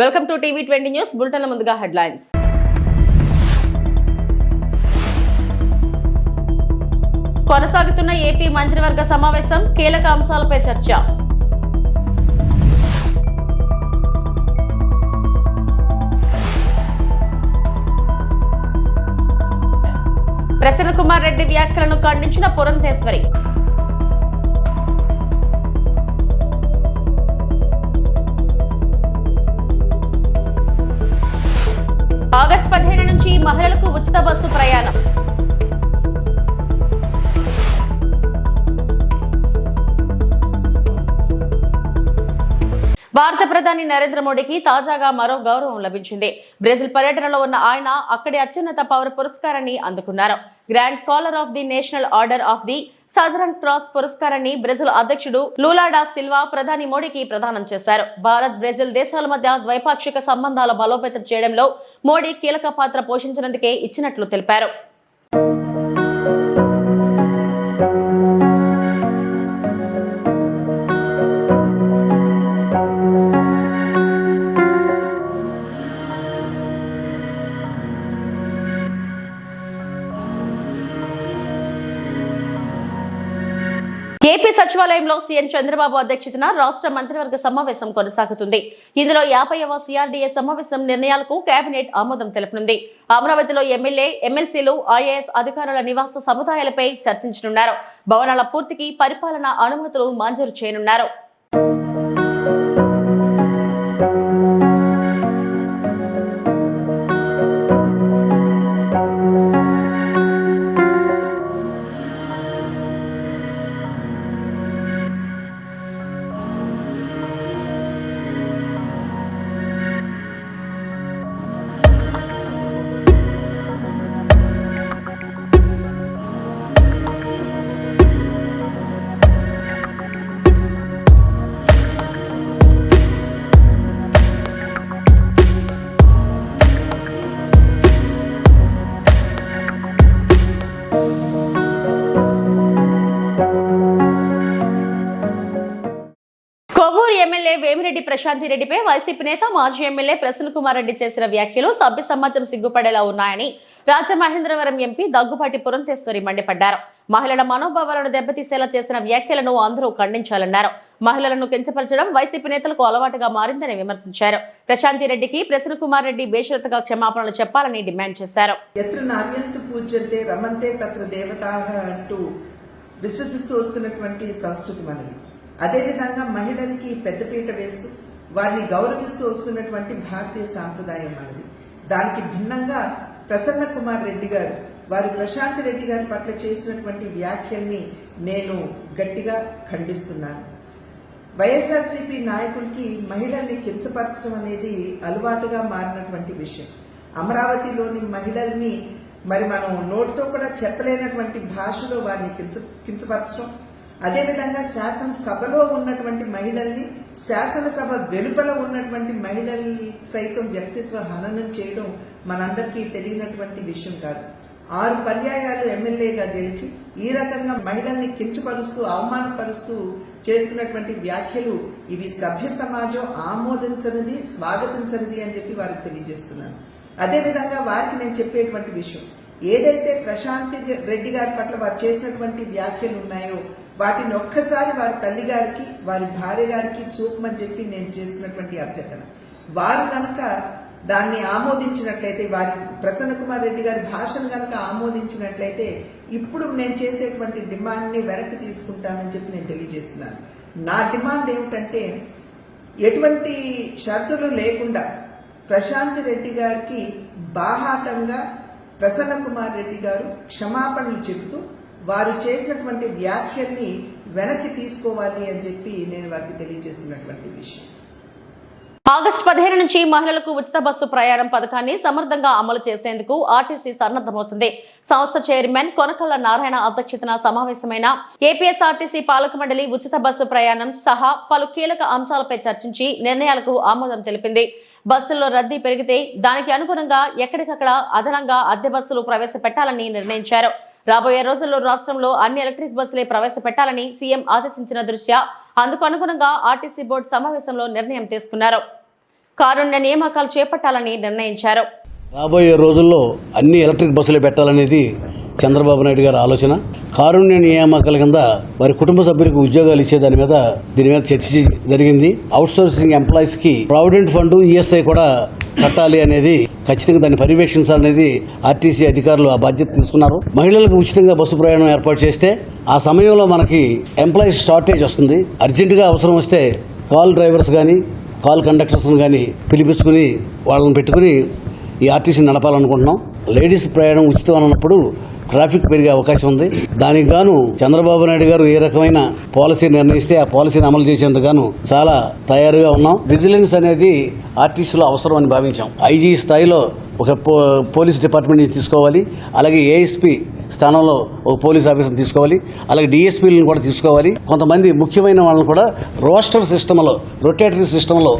Welcome to టీవీ20 news bulletin ముందుగా headlines. కొనసాగుతున్న AP మంత్రివర్గ సమావేశం, కీలక అంశాలపై చర్చ. ప్రసన్న కుమార్ రెడ్డి వ్యాఖ్యలను ఖండించిన పురంధేశ్వరి. ఆగస్టు 15 నుంచి మహిళలకు ఉచిత బస్సు ప్రయాణం. భారత ప్రధాని నరేంద్ర మోడీకి తాజాగా మరో గౌరవం లభించింది. బ్రెజిల్ పర్యటనలో ఉన్న ఆయన అక్కడి అత్యున్నత పౌర పురస్కారాన్ని అందుకున్నారు. Grand caller of the national order of the southern cross పురస్కారాన్ని బ్రెజిల్ అధ్యక్షుడు లూలా డా సిల్వా ప్రధాని మోడీకి ప్రదానం చేశారు. భారత్ బ్రెజిల్ దేశాల మధ్య ద్వైపాక్షిక సంబంధాల బలోపేతం చేయడంలో మోడీ కీలక పాత్ర పోషించినందుకే ఇచ్చినట్లు తెలిపారు. ఏపీ సచివాలయంలో సీఎం చంద్రబాబు అధ్యక్షతన రాష్ట్ర మంత్రివర్గ సమావేశం కొనసాగుతుంది. ఇందులో 50వ సిఆర్డీఏ సమావేశం నిర్ణయాలకు కేబినెట్ ఆమోదం తెలుపనుంది. అమరావతిలో ఎమ్మెల్యే, ఎమ్మెల్సీలు, ఐఏఎస్ అధికారుల నివాస సముదాయాలపై చర్చించనున్నారు. భవనాల పూర్తికి పరిపాలనా అనుమతులు మంజూరు చేయనున్నారు. కొవ్వూరు ఎమ్మెల్యే వేమిరెడ్డి ప్రశాంతి రెడ్డిపై వైసీపీ నేత మాజీ ఎమ్మెల్యే ప్రసన్న కుమార్ రెడ్డి చేసిన వ్యాఖ్యలు సభ్య సమాజం సిగ్గుపడేలా ఉన్నాయని రాజమహేంద్రవరం ఎంపీ దగ్గుపాటి పురంధేశ్వరి మండిపడ్డారు. మహిళల మనోభావాలను దెబ్బతీసేలా చేసిన వ్యాఖ్యలను అందరూ ఖండించాలన్నారు. మహిళలను కించపరచడం వైసీపీ నేతలకు అలవాటుగా మారిందని విమర్శించారు. ప్రశాంతి రెడ్డికి ప్రసన్న కుమార్ రెడ్డి బేషరతుగా క్షమాపణలు చెప్పాలని డిమాండ్ చేశారు. విశ్వసిస్తూ వస్తున్నటువంటి సంస్కృతి మనది. అదేవిధంగా మహిళలకి పెద్దపీట వేస్తూ వారిని గౌరవిస్తూ వస్తున్నటువంటి భారతీయ సాంప్రదాయం మనది. దానికి భిన్నంగా ప్రసన్న కుమార్ రెడ్డి గారు వారు ప్రశాంతి రెడ్డి గారి పట్ల చేసినటువంటి వ్యాఖ్యల్ని నేను గట్టిగా ఖండిస్తున్నాను. వైఎస్ఆర్సీపీ నాయకులకి మహిళల్ని కించపరచడం అనేది అలవాటుగా మారినటువంటి విషయం. అమరావతిలోని మహిళల్ని మనం నోటితో కూడా చెప్పలేనటువంటి భాషలో వారిని కించపరచడం, అదేవిధంగా శాసనసభలో ఉన్నటువంటి మహిళల్ని శాసనసభ వెలుపల ఉన్నటువంటి మహిళల్ని సైతం వ్యక్తిత్వ హననం చేయడం మనందరికీ తెలియనటువంటి విషయం కాదు. 6 పర్యాయాలు ఎమ్మెల్యేగా గెలిచి ఈ రకంగా మహిళల్ని కించపరుస్తూ అవమానపరుస్తూ చేస్తున్నటువంటి వ్యాఖ్యలు ఇవి సభ్య సమాజం ఆమోదించనిది, స్వాగతించనిది అని చెప్పి వారికి తెలియజేస్తున్నాను. అదేవిధంగా వారికి నేను చెప్పేటువంటి విషయం, ఏదైతే ప్రశాంతి రెడ్డి గారి పట్ల వారు చేసినటువంటి వ్యాఖ్యలు ఉన్నాయో వాటిని ఒక్కసారి వారి తల్లి గారికి, వారి భార్య గారికి చూపమని చెప్పి నేను చేసినటువంటి అభ్యర్థన. వారు కనుక దాన్ని ఆమోదించినట్లయితే, వారి ప్రసన్న కుమార్ రెడ్డి గారి భాషను కనుక ఆమోదించినట్లయితే ఇప్పుడు నేను చేసేటువంటి డిమాండ్ని వెనక్కి తీసుకుంటానని చెప్పి నేను తెలియజేస్తున్నాను. నా డిమాండ్ ఏమిటంటే, ఎటువంటి షరతులు లేకుండా ప్రశాంతి రెడ్డి గారికి బాహాటంగా ప్రసన్న కుమార్ రెడ్డి గారు క్షమాపణలు చెబుతూ వారు చేసినటువంటి వ్యాఖ్యల్ని వెనక్కి తీసుకోవాలి అని చెప్పి నేను వారికి తెలియజేస్తున్నటువంటి విషయం. ఆగస్టు 15 నుంచి మహిళలకు ఉచిత బస్సు ప్రయాణం పథకాన్ని సమర్థంగా అమలు చేసేందుకు ఆర్టీసీ సన్నద్ధమవుతుంది. సంస్థ చైర్మన్ కొనకళ్ళ నారాయణ అధ్యక్షతన సమావేశమైన ఏపీఎస్ఆర్టీసీ పాలక మండలి ఉచిత బస్సు ప్రయాణం సహా పలు కీలక అంశాలపై చర్చించి నిర్ణయాలకు ఆమోదం తెలిపింది. బస్సుల్లో రద్దీ పెరిగితే దానికి అనుగుణంగా ఎక్కడికక్కడ అదనంగా అద్దె బస్సులు ప్రవేశపెట్టాలని నిర్ణయించారు. రాబోయే రోజుల్లో రాష్ట్రంలో అన్ని ఎలక్ట్రిక్ బస్సులే ప్రవేశపెట్టాలని సీఎం ఆదేశించిన దృష్ట్యా అందుకు అనుగుణంగా ఆర్టీసీ బోర్డు సమావేశంలో నిర్ణయం తీసుకున్నారు. కారుణ్య నియామకాలు చేపట్టాలని నిర్ణయించారు. రాబోయే రోజుల్లో అన్ని ఎలక్ట్రిక్ బస్సులు పెట్టాలనేది చంద్రబాబు నాయుడు గారి ఆలోచన. కారుణ్య నియామకాల కింద వారి కుటుంబ సభ్యులకు ఉద్యోగాలు ఇచ్చే దీని మీద చర్చ జరిగింది. అవుట్ సోర్సింగ్ ఎంప్లాయీస్ కి ప్రావిడెంట్ ఫండ్, ఈఎస్ఐ కూడా కట్టాలి అనేది ఖచ్చితంగా దాన్ని పర్యవేక్షించాలనేది ఆర్టీసీ అధికారులు ఆ బాధ్యత తీసుకున్నారు. మహిళలకు ఉచితంగా బస్సు ప్రయాణం ఏర్పాటు చేస్తే ఆ సమయంలో మనకి ఎంప్లాయీస్ షార్టేజ్ వస్తుంది. అర్జెంటుగా అవసరం వస్తే కాల్ డ్రైవర్స్ కానీ కాల్ కండక్టర్స్ని కానీ పిలిపించుకుని వాళ్ళని పెట్టుకుని ఈ ఆర్టీసీ నడపాలనుకుంటున్నాం. లేడీస్ ప్రయాణం ఉచితం అన్నప్పుడు ట్రాఫిక్ పెరిగే అవకాశం ఉంది. దానికి గాను చంద్రబాబు నాయుడు గారు ఏ రకమైన పాలసీ నిర్ణయిస్తే ఆ పాలసీని అమలు చేసేందుకు గాను చాలా తయారుగా ఉన్నాం. విజిలెన్స్ అనేది ఆర్టీసీలో అవసరం అని భావించాం. ఐజీ స్థాయిలో ఒక పోలీస్ డిపార్ట్మెంట్ నుంచి తీసుకోవాలి, అలాగే ఏఎస్పీ స్థానంలో ఒక పోలీస్ ఆఫీసర్ని తీసుకోవాలి, అలాగే డిఎస్పీలను కూడా తీసుకోవాలి. కొంతమంది ముఖ్యమైన వాళ్ళని కూడా రోస్టర్ సిస్టంలో, రొటేటరీ సిస్టంలో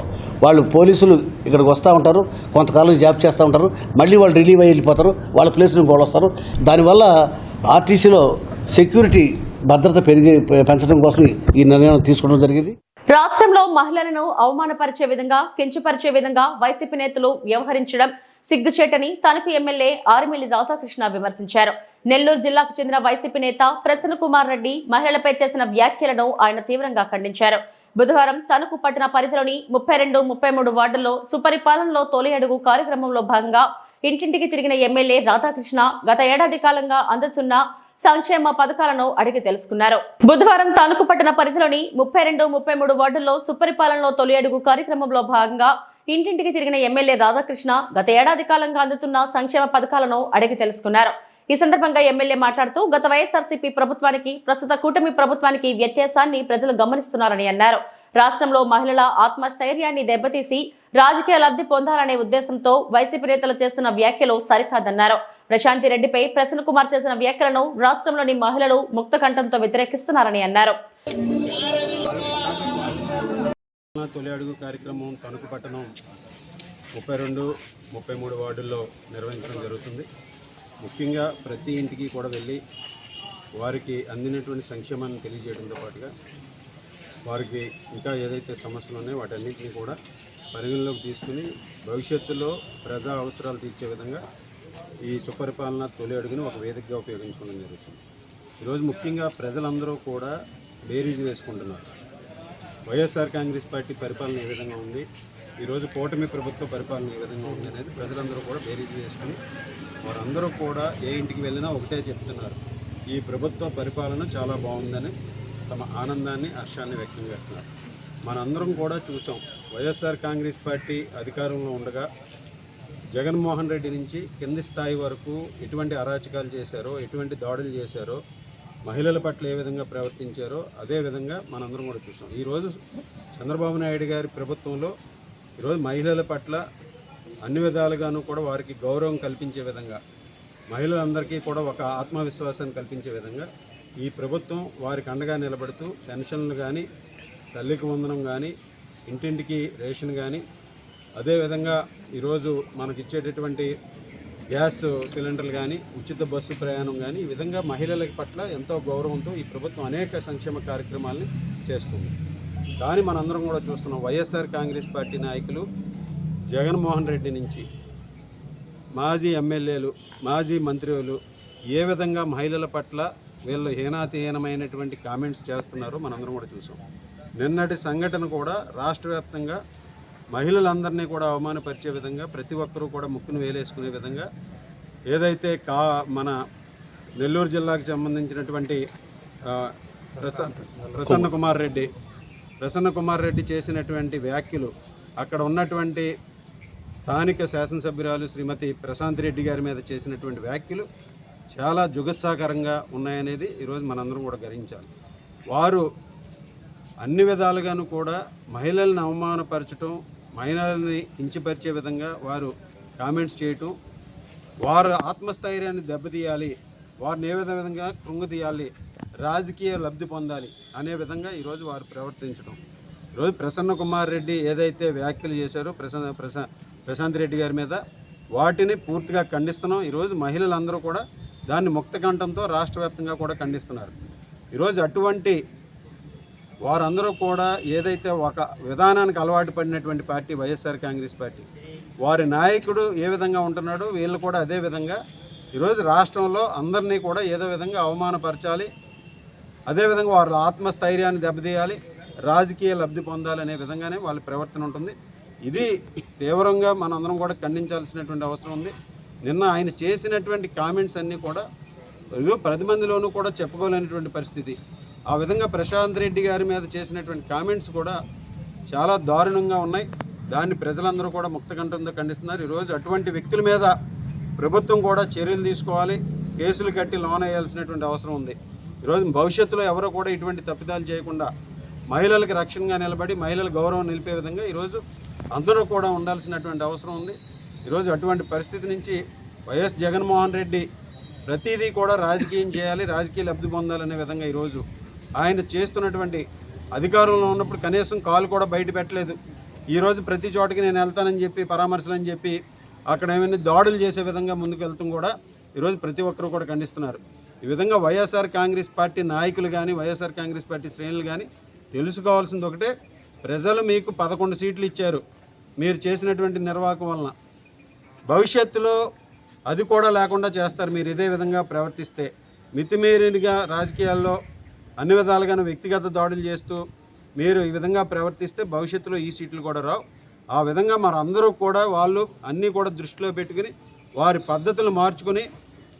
వాళ్ళు పోలీసులు ఇక్కడికి వస్తూ ఉంటారు, కొంతకాలం జాబ్ చేస్తూ ఉంటారు, మళ్ళీ వాళ్ళు రిలీవ్ అయ్యి వెళ్ళిపోతారు, వాళ్ళ ప్లేస్లో కూడా వస్తారు. దానివల్ల ఆర్టీసీలో సెక్యూరిటీ భద్రత పెంచడం కోసం ఈ నిర్ణయం తీసుకోవడం జరిగింది. రాష్ట్రంలో మహిళలను అవమానపరిచే విధంగా, కించపరిచే విధంగా వైసీపీ నేతలు వ్యవహరించడం సిగ్గుచేటని తణుకు ఎమ్మెల్యే ఆరిమిల్లి రాధాకృష్ణ విమర్శించారు. నెల్లూరు జిల్లాకు చెందిన వైసీపీ నేత ప్రసన్న కుమార్ రెడ్డి మహిళలపై చేసిన వ్యాఖ్యలను ఆయన తీవ్రంగా ఖండించారు. బుధవారం తణుకు పట్టణ పరిధిలోని 32, 33 వార్డుల్లో సుపరిపాలనలో తొలి అడుగు కార్యక్రమంలో భాగంగా ఇంటింటికి తిరిగిన ఎమ్మెల్యే రాధాకృష్ణ గత ఏడాది కాలంగా అందుతున్న సంక్షేమ పథకాలను అడిగి తెలుసుకున్నారు. బుధవారం తణుకు పట్టణ పరిధిలోని 32, 33 వార్డుల్లో సుపరిపాలనలో తొలి అడుగు కార్యక్రమంలో భాగంగా ఇంటింటికి తిరిగిన ఎమ్మెల్యే రాధాకృష్ణ గత ఏడాది కాలంగా అందుతున్న సంక్షేమ పథకాలను అడిగి తెలుసుకున్నారు. ఈ సందర్భంగా ఎమ్మెల్యే మాట్లాడుతూ గత వైఎస్ఆర్సీపీ ప్రభుత్వానికి ప్రస్తుత కూటమి ప్రభుత్వానికి వ్యత్యాసాన్ని ప్రజలు గమనిస్తున్నారని అన్నారు. రాష్ట్రంలో మహిళల ఆత్మస్థైర్యాన్ని దెబ్బతీసి రాజకీయ లబ్ధి పొందాలనే ఉద్దేశంతో వైసీపీ నేతలు చేస్తున్న వ్యాఖ్యలు సరికాదన్నారు. ప్రశాంతి రెడ్డిపై ప్రసన్న కుమార్ చేసిన వ్యాఖ్యలను రాష్ట్రంలోని మహిళలు ముక్త కంఠంతో వ్యతిరేకిస్తున్నారని అన్నారు. తొలి అడుగు కార్యక్రమం తణుకు పట్టణం 32, 33 వార్డుల్లో నిర్వహించడం జరుగుతుంది. ముఖ్యంగా ప్రతి ఇంటికి కూడా వెళ్ళి వారికి అందినటువంటి సంక్షేమాన్ని తెలియజేయడంతో పాటుగా వారికి ఇంకా ఏదైతే సమస్యలు ఉన్నాయో వాటన్నింటినీ కూడా పరిగణలోకి తీసుకుని భవిష్యత్తులో ప్రజా అవసరాలు తీర్చే విధంగా ఈ సుపరిపాలన తొలి అడుగుని ఒక వేదికగా ఉపయోగించుకోవడం జరుగుతుంది. ఈరోజు ముఖ్యంగా ప్రజలందరూ కూడా బేరీజు వేసుకుంటున్నారు. వైఎస్ఆర్ కాంగ్రెస్ పార్టీ పరిపాలన ఏ విధంగా ఉంది, ఈరోజు కూటమి ప్రభుత్వ పరిపాలన ఏ విధంగా ఉంది అనేది ప్రజలందరూ కూడా బేరీజు వేసుకుని వారందరూ కూడా ఏ ఇంటికి వెళ్ళినా ఒకటే చెప్తున్నారు, ఈ ప్రభుత్వ పరిపాలన చాలా బాగుందని తమ ఆనందాన్ని, హర్షాన్ని వ్యక్తం చేస్తున్నారు. మనందరం కూడా చూసాం, వైఎస్ఆర్ కాంగ్రెస్ పార్టీ అధికారంలో ఉండగా జగన్మోహన్ రెడ్డి నుంచి కింది స్థాయి వరకు ఎటువంటి అరాచకాలు చేశారో, ఎటువంటి దాడులు చేశారో, మహిళల పట్ల ఏ విధంగా ప్రవర్తించారో అదే విధంగా మనందరం కూడా చూసాం. ఈరోజు చంద్రబాబు నాయుడు గారి ప్రభుత్వంలో ఈరోజు మహిళల పట్ల అన్ని విధాలుగాను కూడా వారికి గౌరవం కల్పించే విధంగా, మహిళలందరికీ కూడా ఒక ఆత్మవిశ్వాసాన్ని కల్పించే విధంగా ఈ ప్రభుత్వం వారికి అండగా నిలబడుతూ పెన్షన్లు కానీ, తల్లికి వందనం కానీ, ఇంటింటికి రేషన్ కానీ, అదేవిధంగా ఈరోజు మనకి ఇచ్చేటటువంటి గ్యాస్ సిలిండర్లు కానీ, ఉచిత బస్సు ప్రయాణం కానీ, ఈ విధంగా మహిళల పట్ల ఎంతో గౌరవంతో ఈ ప్రభుత్వం అనేక సంక్షేమ కార్యక్రమాలని చేస్తుంది. కానీ మనందరం కూడా చూస్తున్నాం, వైఎస్ఆర్ కాంగ్రెస్ పార్టీ నాయకులు జగన్మోహన్ రెడ్డి నుంచి మాజీ ఎమ్మెల్యేలు, మాజీ మంత్రులు ఏ విధంగా మహిళల పట్ల వీళ్ళు హీనాతిహీనమైనటువంటి కామెంట్స్ చేస్తున్నారో మనందరం కూడా చూసాం. నిన్నటి సంఘటన కూడా రాష్ట్ర వ్యాప్తంగా మహిళలందరినీ కూడా అవమానపరిచే విధంగా, ప్రతి ఒక్కరూ కూడా ముక్కును వేలేసుకునే విధంగా ఏదైతే మన నెల్లూరు జిల్లాకు సంబంధించినటువంటి ప్రసన్న కుమార్ రెడ్డి చేసినటువంటి వ్యాఖ్యలు, అక్కడ ఉన్నటువంటి స్థానిక శాసనసభ్యురాలు శ్రీమతి ప్రశాంతి రెడ్డి గారి మీద చేసినటువంటి వ్యాఖ్యలు చాలా జుగుత్సాకరంగా ఉన్నాయనేది ఈరోజు మనందరం కూడా గ్రహించాలి. వారు అన్ని విధాలుగాను కూడా మహిళలను అవమానపరచడం, మహిళల్ని కించపరిచే విధంగా వారు కామెంట్స్ చేయటం, వారు ఆత్మస్థైర్యాన్ని దెబ్బతీయాలి, వారిని ఏ విధంగా కృంగతీయాలి, రాజకీయ లబ్ధి పొందాలి అనే విధంగా ఈరోజు వారు ప్రవర్తించడం. ఈరోజు ప్రసన్న కుమార్ రెడ్డి ఏదైతే వ్యాఖ్యలు చేశారో ప్రశాంత్ రెడ్డి గారి మీద, వాటిని పూర్తిగా ఖండిస్తున్నాం. ఈరోజు మహిళలందరూ కూడా దాన్ని ముక్త కంఠంతో రాష్ట్ర వ్యాప్తంగా కూడా ఖండిస్తున్నారు. ఈరోజు అటువంటి వారందరూ కూడా ఏదైతే ఒక విధానానికి అలవాటు పడినటువంటి పార్టీ వైఎస్ఆర్ కాంగ్రెస్ పార్టీ, వారి నాయకుడు ఏ విధంగా ఉంటున్నాడో వీళ్ళు కూడా అదే విధంగా ఈరోజు రాష్ట్రంలో అందరినీ కూడా ఏదో విధంగా అవమానపరచాలి, అదేవిధంగా వారి ఆత్మస్థైర్యాన్ని దెబ్బతీయాలి, రాజకీయ లబ్ధి పొందాలనే విధంగానే వాళ్ళ ప్రవర్తన ఉంటుంది. ఇది తీవ్రంగా మనందరం కూడా ఖండించాల్సినటువంటి అవసరం ఉంది. నిన్న ఆయన చేసినటువంటి కామెంట్స్ అన్నీ కూడా 10 మందిలోనూ కూడా చెప్పుకోలేనటువంటి పరిస్థితి. ఆ విధంగా ప్రశాంత్ రెడ్డి గారి మీద చేసినటువంటి కామెంట్స్ కూడా చాలా దారుణంగా ఉన్నాయి. దాన్ని ప్రజలందరూ కూడా ముక్తకంఠంతో ఖండిస్తున్నారు. ఈరోజు అటువంటి వ్యక్తుల మీద ప్రభుత్వం కూడా చర్యలు తీసుకోవాలి, కేసులు కట్టి లోన్ వేయాల్సినటువంటి అవసరం ఉంది. ఈరోజు భవిష్యత్తులో ఎవరో కూడా ఇటువంటి తప్పిదాలు చేయకుండా మహిళలకు రక్షణగా నిలబడి మహిళల గౌరవం నిలిపే విధంగా ఈరోజు అందరూ కూడా ఉండాల్సినటువంటి అవసరం ఉంది. ఈరోజు అటువంటి పరిస్థితి నుంచి వైఎస్ జగన్మోహన్ రెడ్డి ప్రతిదీ కూడా రాజకీయం చేయాలి, రాజకీయ లబ్ధి పొందాలనే విధంగా ఈరోజు ఆయన చేస్తున్నటువంటి అధికారంలో ఉన్నప్పుడు కనీసం కాలు కూడా బయట పెట్టలేదు. ఈరోజు ప్రతి చోటకి నేను వెళ్తానని చెప్పి పరామర్శలని చెప్పి అక్కడ ఏమైనా దాడులు చేసే విధంగా ముందుకు వెళ్తాం కూడా ఈరోజు ప్రతి ఒక్కరు కూడా ఖండిస్తున్నారు. ఈ విధంగా వైఎస్ఆర్ కాంగ్రెస్ పార్టీ నాయకులు కానీ వైఎస్ఆర్ కాంగ్రెస్ పార్టీ శ్రేణులు కానీ తెలుసుకోవాల్సింది ఒకటే, ప్రజలు మీకు 11 సీట్లు ఇచ్చారు మీరు చేసినటువంటి నిర్వాహకం వలన. భవిష్యత్తులో అది కూడా లేకుండా చేస్తారు మీరు ఇదే విధంగా ప్రవర్తిస్తే. మితిమీరిగా రాజకీయాల్లో అన్ని విధాలుగాను వ్యక్తిగత దాడులు చేస్తూ మీరు ఈ విధంగా ప్రవర్తిస్తే భవిష్యత్తులో ఈ సీట్లు కూడా రావు. ఆ విధంగా మనందరూ కూడా వాళ్ళు అన్నీ కూడా దృష్టిలో పెట్టుకుని వారి పద్ధతులు మార్చుకుని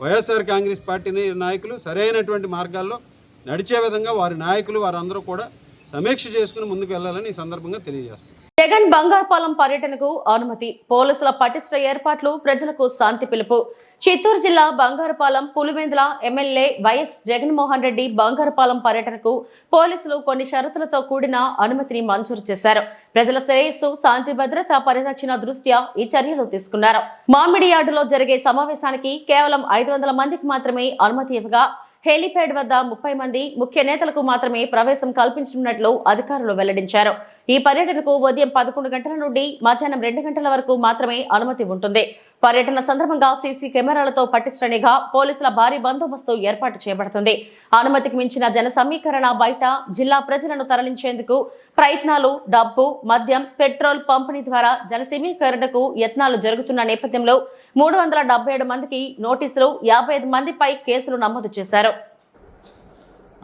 వైఎస్ఆర్ కాంగ్రెస్ పార్టీ నాయకులు సరైనటువంటి మార్గాల్లో నడిచే విధంగా వారి నాయకులు వారందరూ కూడా సమీక్ష చేసుకుని ముందుకు వెళ్ళాలని ఈ సందర్భంగా తెలియజేస్తారు. జగన్ బంగారుపాలెం పర్యటనకు అనుమతి, పోలీసుల పటిష్ట ఏర్పాట్లు, ప్రజలకు శాంతి పిలుపు. చిత్తూరు జిల్లా బంగారుపాలెం పులివెందుల ఎమ్మెల్యే వైఎస్ జగన్మోహన్ రెడ్డి బంగారుపాలెం పర్యటనకు పోలీసులు కొన్ని షరతులతో కూడిన అనుమతిని మంజూరు చేశారు. ప్రజల శ్రేయస్సు, శాంతి భద్రత పరిరక్షణ దృష్ట్యా ఈ చర్యలు తీసుకున్నారు. మామిడియార్డులో జరిగే సమావేశానికి కేవలం 500 మందికి మాత్రమే అనుమతి ఇవ్వగా హెలీప్యాడ్ వద్ద 30 మంది ముఖ్య నేతలకు మాత్రమే ప్రవేశం కల్పించనున్నట్లు అధికారులు వెల్లడించారు. ఈ పర్యటనకు ఉదయం 11 గంటల నుండి మధ్యాహ్నం 2 గంటల వరకు మాత్రమే అనుమతి ఉంటుంది. పర్యటన సందర్భంగా సీసీ కెమెరాలతో పటిష్ట నిఘా, పోలీసుల భారీ బందోబస్తు ఏర్పాటు చేయబడుతుంది. అనుమతికి మించిన జన సమీకరణ, బయట జిల్లా ప్రజలను తరలించేందుకు ప్రయత్నాలు, డబ్బు, మద్యం, పెట్రోల్ పంపిణీ ద్వారా జన సమీకరణకు యత్నాలు జరుగుతున్న నేపథ్యంలో 377 మందికి నోటీసులు, 55 మందిపై కేసులు నమోదు చేశారు.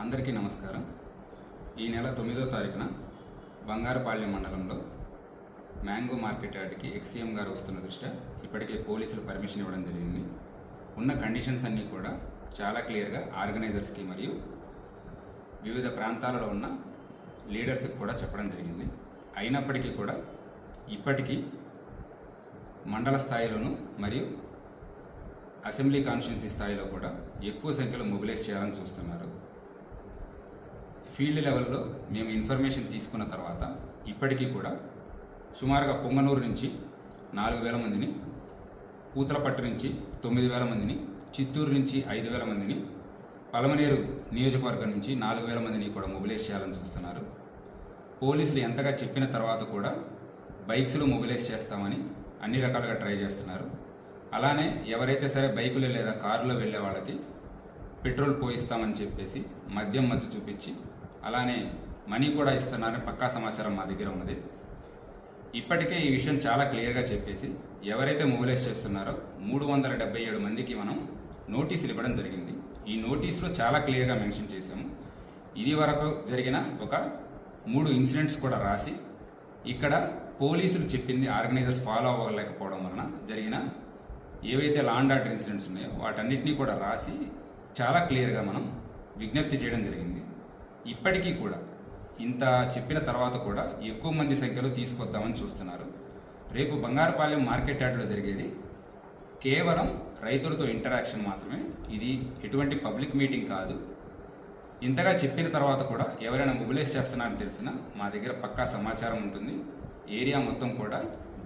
అందరికీ నమస్కారం. ఈ నెల 9వ తారీఖున బంగారుపాళ్యం మండలంలో మ్యాంగో మార్కెట్ యార్డ్కి ఎక్సీఎం గారు వస్తున్న దృష్ట్యా ఇప్పటికే పోలీసులు పర్మిషన్ ఇవ్వడం జరిగింది. ఉన్న కండిషన్స్ అన్నీ కూడా చాలా క్లియర్గా ఆర్గనైజర్స్కి మరియు వివిధ ప్రాంతాలలో ఉన్న లీడర్స్కి కూడా చెప్పడం జరిగింది. అయినప్పటికీ కూడా ఇప్పటికీ మండల స్థాయిలోనూ మరియు అసెంబ్లీ కాన్స్టిట్యున్సీ స్థాయిలో కూడా ఎక్కువ సంఖ్యలో మొబిలైజ్ చేయాలని చూస్తున్నారు. ఫీల్డ్ లెవెల్లో మేము ఇన్ఫర్మేషన్ తీసుకున్న తర్వాత ఇప్పటికీ కూడా సుమారుగా పొంగనూరు నుంచి 4000 మందిని, పూతలపట్టు నుంచి 9000 మందిని, చిత్తూరు నుంచి 5000 మందిని, పలమనేరు నియోజకవర్గం నుంచి 4000 మందిని కూడా మొబిలైజ్ చేయాలని చూస్తున్నారు. పోలీసులు ఎంతగా చెప్పిన తర్వాత కూడా బైక్స్లో మొబిలైజ్ చేస్తామని అన్ని రకాలుగా ట్రై చేస్తున్నారు. అలానే ఎవరైతే సరే బైకులు లేదా కారులో వెళ్ళే వాళ్ళకి పెట్రోల్ పోయిస్తామని చెప్పేసి మద్యం మత్తు చూపించి అలానే మనీ కూడా ఇస్తున్నారని పక్కా సమాచారం మా దగ్గర ఉన్నది. ఇప్పటికే ఈ విషయం చాలా క్లియర్గా చెప్పేసి ఎవరైతే మొబిలైజ్ చేస్తున్నారో 377 మందికి మనం నోటీసులు ఇవ్వడం జరిగింది. ఈ నోటీసులో చాలా క్లియర్గా మెన్షన్ చేశాము. ఇది వరకు జరిగిన ఒక 3 ఇన్సిడెంట్స్ కూడా రాసి ఇక్కడ పోలీసులు చెప్పింది ఆర్గనైజర్స్ ఫాలో అవ్వలేకపోవడం వలన జరిగిన ఏవైతే లా అండ్ ఆర్డర్ ఇన్సిడెంట్స్ ఉన్నాయో వాటన్నిటినీ కూడా రాసి చాలా క్లియర్గా మనం విజ్ఞప్తి చేయడం జరిగింది. ఇప్పటికీ కూడా ఇంత చెప్పిన తర్వాత కూడా ఎక్కువ మంది సంఖ్యలో తీసుకొద్దామని చూస్తున్నారు. రేపు బంగారుపాలెం మార్కెట్ యార్డ్లో జరిగేది కేవలం రైతులతో ఇంటరాక్షన్ మాత్రమే. ఇది ఎటువంటి పబ్లిక్ మీటింగ్ కాదు. ఇంతగా చెప్పిన తర్వాత కూడా ఎవరైనా మొబిలైజ్ చేస్తున్నారని తెలిసినా మా దగ్గర పక్కా సమాచారం ఉంటుంది. ఏరియా మొత్తం కూడా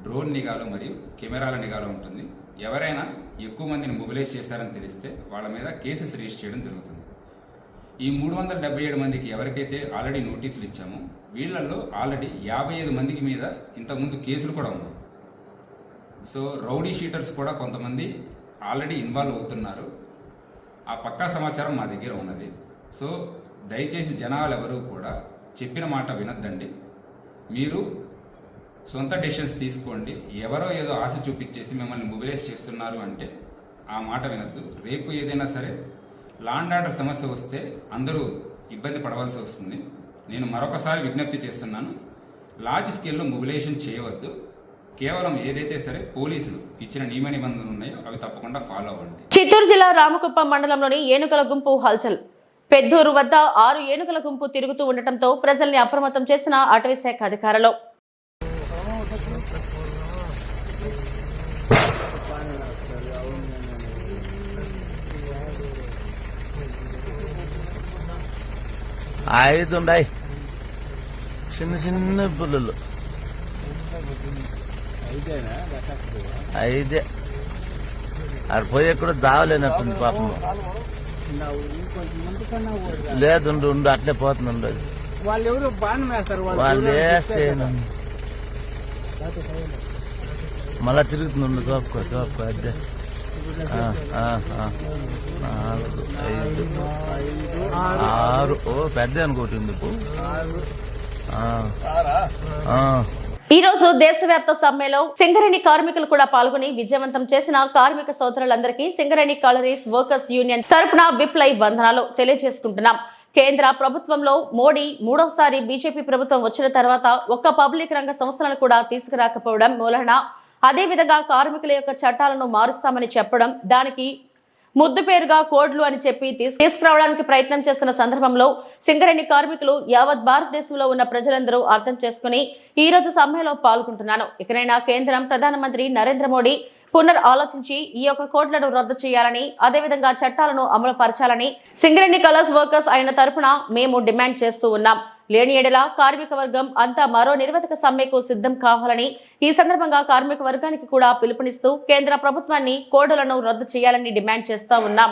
డ్రోన్ నిఘాలు మరియు కెమెరాల నిఘాలో ఉంటుంది. ఎవరైనా ఎక్కువ మందిని మొబిలైజ్ చేస్తారని తెలిస్తే వాళ్ళ మీద కేసెస్ రిజిస్టర్ చేయడం జరుగుతుంది. ఈ 377 మందికి ఎవరికైతే ఆల్రెడీ నోటీసులు ఇచ్చామో వీళ్ళల్లో ఆల్రెడీ 55 మందికి మీద ఇంతకుముందు కేసులు కూడా ఉన్నాయి. సో రౌడీ షీటర్స్ కూడా కొంతమంది ఆల్రెడీ ఇన్వాల్వ్ అవుతున్నారు. ఆ పక్కా సమాచారం మా దగ్గర ఉన్నది. సో దయచేసి జనాలు ఎవరు కూడా చెప్పిన మాట వినొద్దండి. మీరు సొంత డెసిషన్స్ తీసుకోండి. ఎవరో ఏదో ఆశ చూపించేసి మిమ్మల్ని మొబిలైజ్ చేస్తున్నారు అంటే ఆ మాట వినొద్దు. రేపు ఏదైనా సరే లా అండ్ ఆర్డర్ సమస్య వస్తే అందరూ ఇబ్బంది పడవలసి వస్తుంది. నేను మరొకసారి విజ్ఞప్తి చేస్తున్నాను, లార్జ్ స్కేల్లో మొబిలైజేషన్ చేయవద్దు. కేవలం ఏదైతే సరే పోలీసులు ఇచ్చిన నియమ నిబంధనలు ఉన్నాయో అవి తప్పకుండా ఫాలో అవ్వండి. చిత్తూరు జిల్లా రామకుప్పం మండలంలోని ఏనుగుల గుంపు హల్చల్. పెద్దూరు వద్ద 6 ఏనుగుల గుంపు తిరుగుతూ ఉండటంతో ప్రజల్ని అప్రమత్తం చేసిన అటవీ శాఖ అధికారులు. ఐదుండాయి చిన్న చిన్న పుల్లలు, ఐదే ఆడ పోయే కూడా దావలేనట్టుంది పాపం. లేదు ఉండు అట్లే పోతుంది ఉండదు. వాళ్ళు వేస్తే మళ్ళా తిరుగుతుంది. తోపుకో అద్దె 4, 5, 6 పెద్ద అనుకుంటుంది. ఈ రోజు దేశవ్యాప్త సమ్మెలో సింగరేణి కార్మికులు కూడా పాల్గొని విజయవంతం చేసిన కార్మిక సోదరులందరికీ సింగరేణి కాలరీస్ వర్కర్స్ యూనియన్ తరపున విప్లై వందనాలు తెలియజేసుకుంటున్నాం. కేంద్ర ప్రభుత్వంలో మోడీ 3వసారి బీజేపీ ప్రభుత్వం వచ్చిన తర్వాత ఒక్క పబ్లిక్ రంగ సంస్థలను కూడా తీసుకురాకపోవడం మూలన, అదేవిధంగా కార్మికుల యొక్క చట్టాలను మారుస్తామని చెప్పడం, దానికి ముద్దు పేరుగా కోడ్లు అని చెప్పి తీసుకురావడానికి ప్రయత్నం చేస్తున్న సందర్భంలో సింగరేణి కార్మికులు యావత్ భారతదేశంలో ఉన్న ప్రజలందరూ అర్థం చేసుకుని ఈ రోజు సమ్మెలో పాల్గొంటున్నాను. ఇకనైనా కేంద్రం ప్రధానమంత్రి నరేంద్ర మోడీ ఆలోచించి ఈ యొక్క కోడ్లను రద్దు చేయాలని, అదేవిధంగా చట్టాలను అమలు పరచాలని సింగరేణి కలర్స్ వర్కర్స్ అయిన తరపున మేము డిమాండ్ చేస్తూ ఉన్నాం. లేని ఎడల కార్మిక వర్గం అంతా మరో నిరవధిక సమ్మెకు సిద్ధం కావాలని ఈ సందర్భంగా కార్మిక వర్గానికి కూడా పిలుపునిస్తూ కేంద్ర ప్రభుత్వాన్ని కోడ్లను రద్దు చేయాలని డిమాండ్ చేస్తూ ఉన్నాం.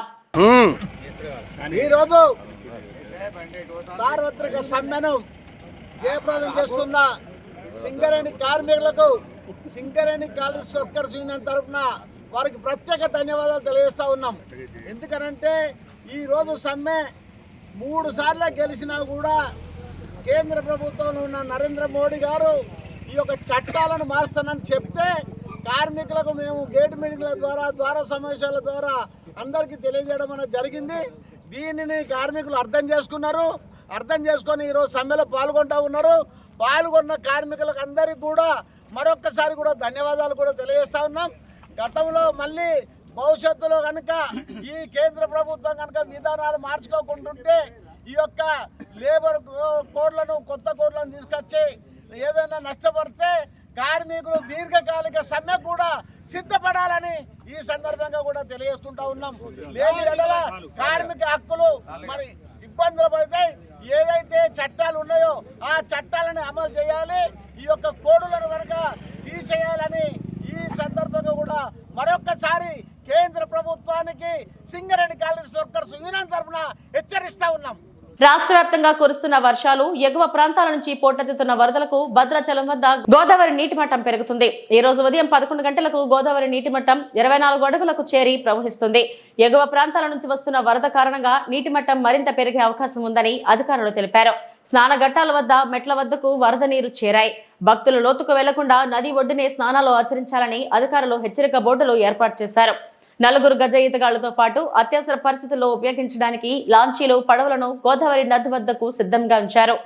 ఈరోజు సార్వత్రిక సమ్మెను జయప్రదం చేస్తున్న సింగరేణి కార్మికులకు సింగరేణి కాలేజ్ వర్కర్స్ యూనియన్ తరఫున వారికి ప్రత్యేక ధన్యవాదాలు తెలియజేస్తా ఉన్నాం. ఎందుకనంటే ఈరోజు సమ్మె 3 సార్లు గెలిచినా కూడా కేంద్ర ప్రభుత్వంలో ఉన్న నరేంద్ర మోడీ గారు ఈ యొక్క చట్టాలను మారుస్తానని చెప్తే కార్మికులకు మేము గేట్ మీటింగ్ల ద్వారా సమావేశాల ద్వారా అందరికీ తెలియజేయడం అనేది జరిగింది. దీనిని కార్మికులు అర్థం చేసుకున్నారు. అర్థం చేసుకొని ఈరోజు సమ్మెలో పాల్గొంటూ ఉన్నారు. పాల్గొన్న కార్మికులకు అందరికీ కూడా మరొక్కసారి కూడా ధన్యవాదాలు కూడా తెలియజేస్తా ఉన్నాం. గతంలో మళ్ళీ భవిష్యత్తులో కనుక ఈ కేంద్ర ప్రభుత్వం కనుక విధానాలు మార్చుకోకుంటుంటే ఈ యొక్క లేబర్ కోడ్లను కొత్త కోడ్లను తీసుకొచ్చి ఏదైనా నష్టపడితే కార్మికులు దీర్ఘకాలిక సమ్మె కూడా సిద్ధపడాలని ఈ సందర్భంగా కూడా తెలియజేస్తుంటా ఉన్నాం. లేని ఎడల కార్మిక హక్కులు మరి ఇబ్బందులు పడతాయి. ఏదైతే చట్టాలు ఉన్నాయో ఆ చట్టాలను అమలు చేయాలి. ఈ యొక్క కోడులను కనుక తీసేయాలని ఈ సందర్భంగా కూడా మరొక్కసారి కేంద్ర ప్రభుత్వానికి సింగరేణి కాలేజ్ వర్కర్స్ యూనియన్ తరఫున హెచ్చరిస్తా ఉన్నాం. రాష్ట్ర వ్యాప్తంగా కురుస్తున్న వర్షాలు, ఎగువ ప్రాంతాల నుంచి పోటెత్తుతున్న వరదలకు భద్రాచలం వద్ద గోదావరి నీటి మట్టం పెరుగుతుంది. ఈ రోజు ఉదయం 11 గంటలకు గోదావరి నీటి మట్టం 24 అడుగులకు చేరి ప్రవహిస్తుంది. ఎగువ ప్రాంతాల నుంచి వస్తున్న వరద కారణంగా నీటి మట్టం మరింత పెరిగే అవకాశం ఉందని అధికారులు తెలిపారు. స్నానఘట్టాల వద్ద మెట్ల వద్దకు వరద నీరు చేరాయి. భక్తులు లోతుకు వెళ్లకుండా నది ఒడ్డునే స్నానాలు ఆచరించాలని అధికారులు హెచ్చరిక బోర్డులు ఏర్పాటు చేశారు. 4 గజ ఈతగాళ్లతో పాటు అత్యవసర పరిస్థితుల్లో ఉపయోగించడానికి లాంచీలు, పడవలను గోదావరి నది వద్దకు సిద్ధంగా ఉంచారు.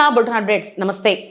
Bulletin updates. నమస్తే.